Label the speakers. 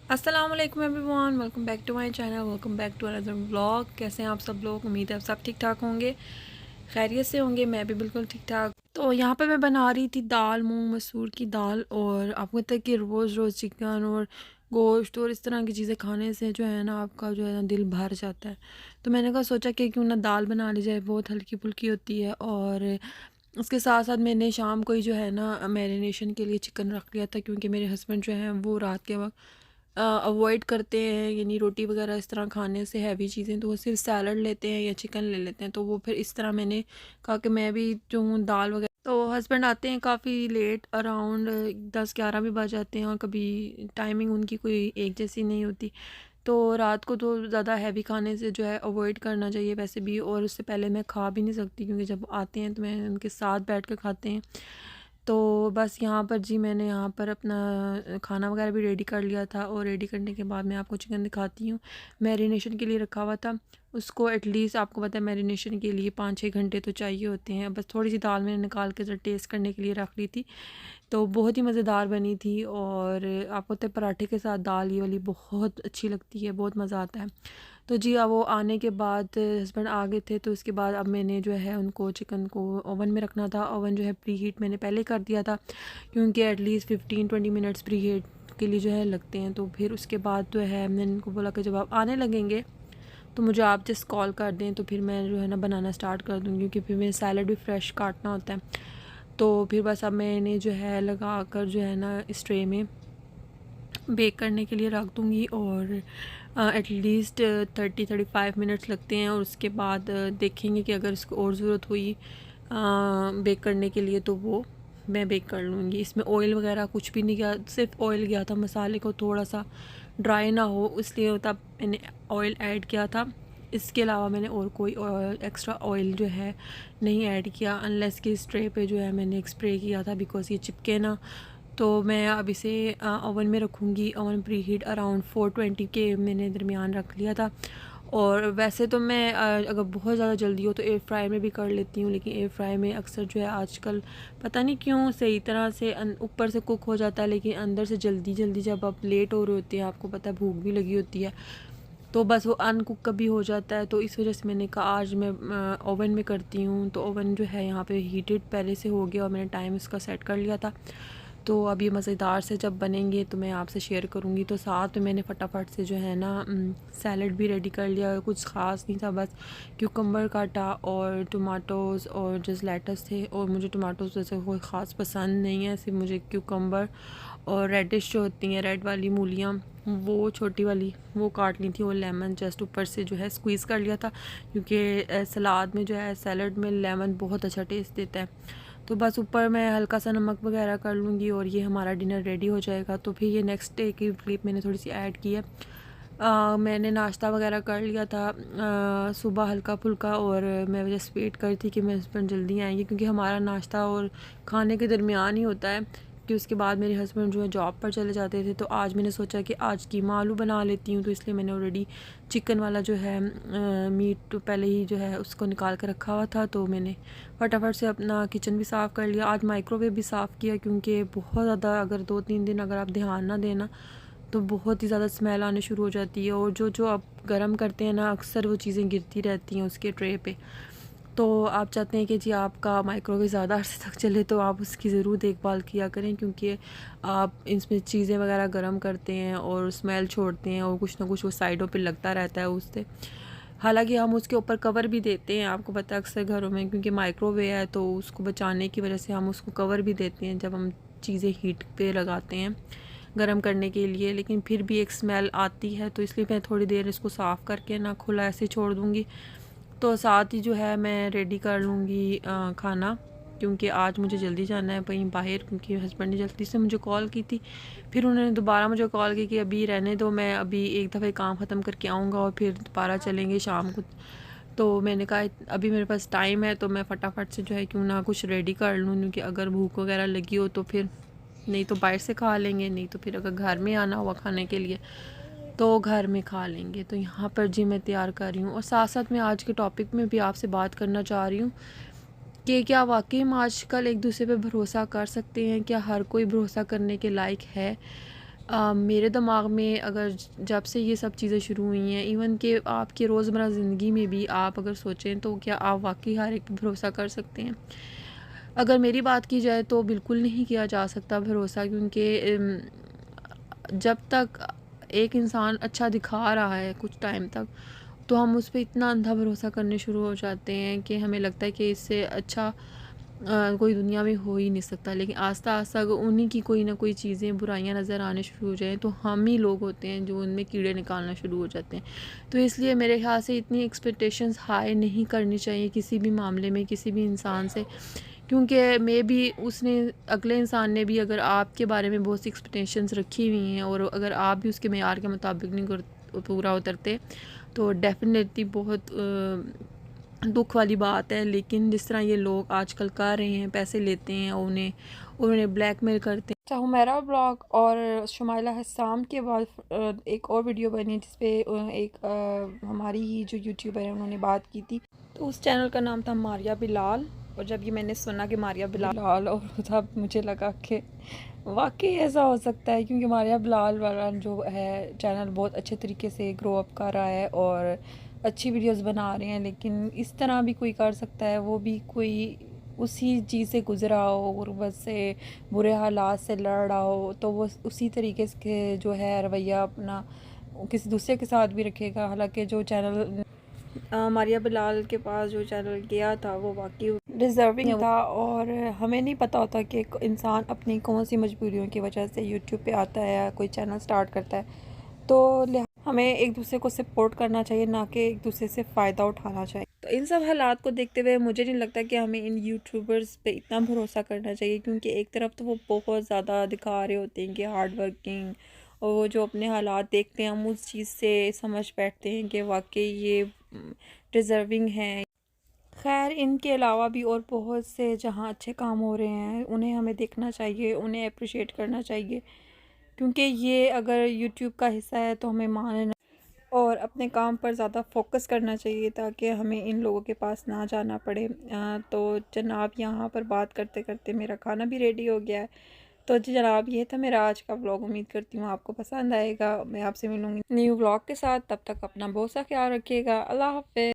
Speaker 1: अस्सलाम वालेकुम everyone, welcome back to my channel, welcome back to another vlog. कैसे हैं आप सब लोग? उम्मीद है आप सब ठीक ठाक होंगे, खैरियत से होंगे। मैं भी बिल्कुल ठीक ठाक। तो यहाँ पे मैं बना रही थी दाल, मूंग मसूर की दाल। और आपको पता है कि रोज़ रोज़ चिकन और गोश्त और इस तरह की चीज़ें खाने से जो है ना आपका जो है ना दिल भर जाता है। तो मैंने कहा सोचा कि क्यों ना दाल बना ली जाए, बहुत हल्की फुल्की होती है। और उसके साथ साथ मैंने शाम को ही जो है ना मैरिनेशन के लिए चिकन रख लिया था, क्योंकि मेरे हस्बैंड जो हैं वो रात के वक्त अवॉइड करते हैं, यानी रोटी वगैरह इस तरह खाने से हैवी चीज़ें, तो वो सिर्फ सैलड लेते हैं या चिकन ले लेते हैं। तो वो फिर इस तरह मैंने कहा कि मैं भी जो हूँ दाल वगैरह। तो हस्बैंड आते हैं काफ़ी लेट, अराउंड 10-11 भी बज जाते हैं, और कभी टाइमिंग उनकी कोई एक जैसी नहीं होती। तो रात को तो ज़्यादा हैवी खाने से जो है अवॉइड करना चाहिए वैसे भी, और उससे पहले मैं खा भी नहीं सकती, क्योंकि जब आते हैं तो मैं उनके साथ बैठ कर खाते हैं। तो बस यहाँ पर जी मैंने यहाँ पर अपना खाना वगैरह भी रेडी कर लिया था, और रेडी करने के बाद मैं आपको चिकन दिखाती हूँ। मैरिनेशन के लिए रखा हुआ था उसको, एटलीस्ट आपको पता है मैरिनेशन के लिए 5-6 घंटे तो चाहिए होते हैं। बस थोड़ी सी दाल मैंने निकाल के जरा टेस्ट करने के लिए रख ली थी, तो बहुत ही मज़ेदार बनी थी। और आपको पता है पराठे के साथ दाल ये वाली बहुत अच्छी लगती है, बहुत मज़ा आता है। तो जी अब वो आने के बाद हस्बैंड आ गए थे, तो उसके बाद अब मैंने जो है उनको चिकन को ओवन में रखना था। ओवन जो है प्री हीट मैंने पहले कर दिया था, क्योंकि एटलीस्ट 15-20 मिनट्स प्री हीट के लिए जो है लगते हैं। तो फिर उसके बाद जो है मैंने उनको बोला कि जब आप आने लगेंगे तो मुझे आप जस्ट कॉल कर दें, तो फिर मैं जो है ना बनाना स्टार्ट कर दूँगी, क्योंकि फिर मैं सैलड भी फ्रेश काटना होता है। तो फिर बस अब मैंने जो है लगा कर जो है ना इस ट्रे में बेक करने के लिए रख दूँगी। और एटलीस्ट 30-35 मिनट्स लगते हैं। और उसके बाद देखेंगे कि अगर इसको और ज़रूरत हुई बेक करने के लिए तो वो मैं बेक कर लूँगी। इसमें ऑयल वगैरह कुछ भी नहीं गया, सिर्फ ऑयल गया था, मसाले को थोड़ा सा ड्राई ना हो इसलिए तब मैंने ऑयल ऐड किया था। इसके अलावा मैंने और कोई एक्स्ट्रा ऑयल जो है नहीं ऐड किया, अनलेस कि इस ट्रे पे जो है मैंने एक स्प्रे किया था, बिकॉज़ ये चिपके ना। तो मैं अब इसे ओवन में रखूँगी। ओवन प्री हीट अराउंड 420 के मैंने दरमियान रख लिया था। और वैसे तो मैं अगर बहुत ज़्यादा जल्दी हो तो एयर फ्राई में भी कर लेती हूँ, लेकिन एयर फ्राई में अक्सर जो है आजकल पता नहीं क्यों सही तरह से ऊपर से कुक हो जाता है, लेकिन अंदर से जल्दी जल्दी जब आप लेट हो रहे होते हैं, आपको पता है भूख भी लगी होती है, तो बस वो अनकुक कभी हो जाता है। तो इस वजह से मैंने कहा आज मैं ओवन में करती हूँ। तो ओवन जो है यहाँ पे हीटेड पहले से हो गया, और मैंने टाइम इसका सेट कर लिया था। तो अब ये मज़ेदार से जब बनेंगे तो मैं आपसे शेयर करूँगी। तो साथ में मैंने फटाफट से जो है ना सैलड भी रेडी कर लिया। कुछ ख़ास नहीं था, बस क्यूकम्बर काटा और टमाटोज़ और जस्ट लेटस थे। और मुझे टमाटोज़ वैसे कोई ख़ास पसंद नहीं है, सिर्फ मुझे क्यूकम्बर और रेडिश जो होती हैं रेड वाली मूलियाँ, वो छोटी वाली वो काट ली थी। और लेमन जस्ट ऊपर से जो है स्क्वीज़ कर लिया था, क्योंकि सलाद में जो है सैलड में लेमन बहुत अच्छा टेस्ट देता है। तो बस ऊपर मैं हल्का सा नमक वगैरह कर लूँगी, और ये हमारा डिनर रेडी हो जाएगा। तो फिर ये नेक्स्ट डे की क्लिप मैंने थोड़ी सी ऐड की है। मैंने नाश्ता वगैरह कर लिया था सुबह हल्का फुल्का, और मैं जस्ट वेट कर थी कि मेरे हस्बैंड जल्दी आएंगे, क्योंकि हमारा नाश्ता और खाने के दरमियान ही होता है, कि उसके बाद मेरे हस्बैंड जो है जॉब पर चले जाते थे। तो आज मैंने सोचा कि आज कीमा आलू बना लेती हूँ, तो इसलिए मैंने ऑलरेडी चिकन वाला जो है मीट तो पहले ही जो है उसको निकाल कर रखा हुआ था। तो मैंने फटाफट से अपना किचन भी साफ़ कर लिया, आज माइक्रोवेव भी साफ़ किया, क्योंकि बहुत ज़्यादा अगर 2-3 दिन अगर आप ध्यान ना देना तो बहुत ही ज़्यादा स्मेल आने शुरू हो जाती है। और जो जो आप गर्म करते हैं ना अक्सर वो चीज़ें गिरती रहती हैं उसके ट्रे पे। तो आप चाहते हैं कि जी आपका माइक्रोवेव ज़्यादा अर्से तक चले, तो आप उसकी ज़रूर देखभाल किया करें, क्योंकि आप इसमें चीज़ें वगैरह गर्म करते हैं और स्मेल छोड़ते हैं, और कुछ ना कुछ वो साइडों पे लगता रहता है उससे। हालांकि हम उसके ऊपर कवर भी देते हैं, आपको पता है अक्सर घरों में, क्योंकि माइक्रोवेव है तो उसको बचाने की वजह से हम उसको कवर भी देते हैं जब हम चीज़ें हीट पे लगाते हैं गर्म करने के लिए। लेकिन फिर भी एक स्मेल आती है, तो इसलिए मैं थोड़ी देर इसको साफ़ करके ना खुला ऐसे छोड़ दूँगी। तो साथ ही जो है मैं रेडी कर लूँगी खाना, क्योंकि आज मुझे जल्दी जाना है कहीं बाहर, क्योंकि हस्बैंड ने जल्दी से मुझे कॉल की थी। फिर उन्होंने दोबारा मुझे कॉल की कि अभी रहने दो, मैं अभी एक दफ़े काम ख़त्म करके आऊँगा और फिर दोबारा चलेंगे शाम को। तो मैंने कहा अभी मेरे पास टाइम है, तो मैं फटाफट से जो है क्यों ना कुछ रेडी कर लूँ, क्योंकि अगर भूख वगैरह लगी हो तो फिर नहीं तो बाहर से खा लेंगे, नहीं तो फिर अगर घर में आना हुआ खाने के लिए तो घर में खा लेंगे। तो यहाँ पर जी मैं तैयार कर रही हूँ, और साथ साथ मैं आज के टॉपिक में भी आपसे बात करना चाह रही हूँ कि क्या वाकई हम आजकल एक दूसरे पे भरोसा कर सकते हैं? क्या हर कोई भरोसा करने के लायक है? मेरे दिमाग में अगर जब से ये सब चीज़ें शुरू हुई हैं, इवन कि आपकी रोज़मर्रा ज़िंदगी में भी आप अगर सोचें तो क्या आप वाक़ई हर एक पे भरोसा कर सकते हैं? अगर मेरी बात की जाए तो बिल्कुल नहीं किया जा सकता भरोसा, क्योंकि जब तक एक इंसान अच्छा दिखा रहा है कुछ टाइम तक, तो हम उस पे इतना अंधा भरोसा करने शुरू हो जाते हैं कि हमें लगता है कि इससे अच्छा कोई दुनिया में हो ही नहीं सकता। लेकिन आस्ता-आस्ता अगर उन्हीं की कोई ना कोई चीज़ें, बुराइयाँ नज़र आने शुरू हो जाएँ, तो हम ही लोग होते हैं जो उनमें कीड़े निकालना शुरू हो जाते हैं। तो इसलिए मेरे ख़्याल से इतनी एक्सपेक्टेशंस हाई नहीं करनी चाहिए किसी भी मामले में, किसी भी इंसान से। क्योंकि मेबी उसने, अगले इंसान ने भी अगर आपके बारे में बहुत सी एक्सपेक्टेशंस रखी हुई हैं और अगर आप भी उसके मेयार के मुताबिक नहीं पूरा उतरते, तो डेफ़िनेटली बहुत दुख वाली बात है। लेकिन जिस तरह ये लोग आजकल कर रहे हैं, पैसे लेते हैं, उन्हें ब्लैकमेल करते हैं। अच्छा, हुमैरा ब्लॉग और शुमाइला हसाम के बाद एक और वीडियो बनी जिसपे हमारी ही जो यूट्यूबर है उन्होंने बात की थी। तो उस चैनल का नाम था मारिया बिलाल। और जब ये मैंने सुना कि मारिया बिलाल, और तब मुझे लगा कि वाकई ऐसा हो सकता है, क्योंकि मारिया बिलाल वाला जो है चैनल बहुत अच्छे तरीके से ग्रो अप कर रहा है और अच्छी वीडियोस बना रहे हैं। लेकिन इस तरह भी कोई कर सकता है, वो भी कोई उसी चीज़ से गुज़रा हो, गुर्बत से, बुरे हालात से लड़ रहा हो, तो वो उसी तरीके से जो है रवैया अपना किसी दूसरे के साथ भी रखेगा। हालांकि जो चैनल मारिया बिलाल के पास जो चैनल गया था वो वाकई डिज़र्विंग था, और हमें नहीं पता होता कि एक इंसान अपनी कौन सी मजबूरियों की वजह से यूट्यूब पे आता है या कोई चैनल स्टार्ट करता है। तो हमें एक दूसरे को सपोर्ट करना चाहिए, ना कि एक दूसरे से फ़ायदा उठाना चाहिए। तो इन सब हालात को देखते हुए मुझे नहीं लगता कि हमें इन यूट्यूबर्स पे इतना भरोसा करना चाहिए, क्योंकि एक तरफ तो वो बहुत ज़्यादा दिखा रहे होते हैं कि हार्ड वर्किंग, और वो जो अपने हालात देखते हैं हम उस चीज़ से समझ बैठते हैं कि वाकई ये डिज़र्विंग हैं। खैर, इनके अलावा भी और बहुत से जहाँ अच्छे काम हो रहे हैं उन्हें हमें देखना चाहिए, उन्हें अप्रिशिएट करना चाहिए, क्योंकि ये अगर यूट्यूब का हिस्सा है तो हमें मानना और अपने काम पर ज़्यादा फोकस करना चाहिए, ताकि हमें इन लोगों के पास ना जाना पड़े। तो जनाब, यहाँ पर बात करते करते मेरा खाना भी रेडी हो गया है। तो जी जनाब, ये था मेरा आज का व्लॉग। उम्मीद करती हूँ आपको पसंद आएगा। मैं आपसे मिलूँगी न्यू व्लॉग के साथ। तब तक अपना बहुत सा ख्याल रखिएगा। अल्लाह हाफ़िज़।